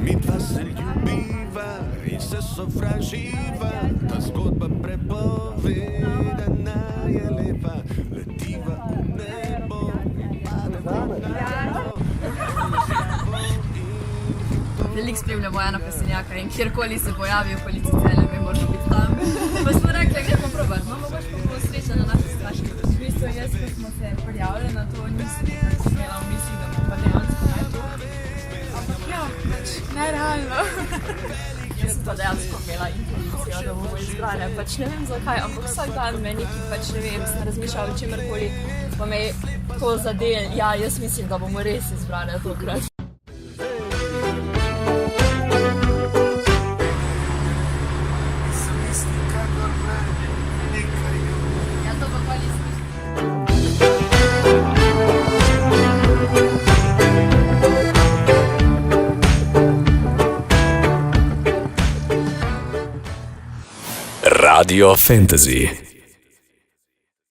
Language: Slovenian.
Midva se ljubiva in se sovraživa, ta zgodba prepovedana je lepa, letiva v nebo in pademo na Veliko spremlja Bojana Pesenjaka in kjerkoli se pojavi v okolici Celja, mi moramo biti tam. Pa smo rekli, gremo probat, imamo baš pa sreča na naši straški. V bistvu jaz, ko smo se prijavili na to, nisem imela v misli, da bom pa dejansko najbolj. Ampak ja, pač nerealno. Jaz sem pa dejansko imela intuicijo, da bomo izbrane, pač ne vem zakaj, ampak vsak dan me neki, pač ne vem, sem razmišljala o čemerkoli, pa me je to zadel, ja, jaz mislim, da bomo res izbrane tokrat. Radio Fantasy.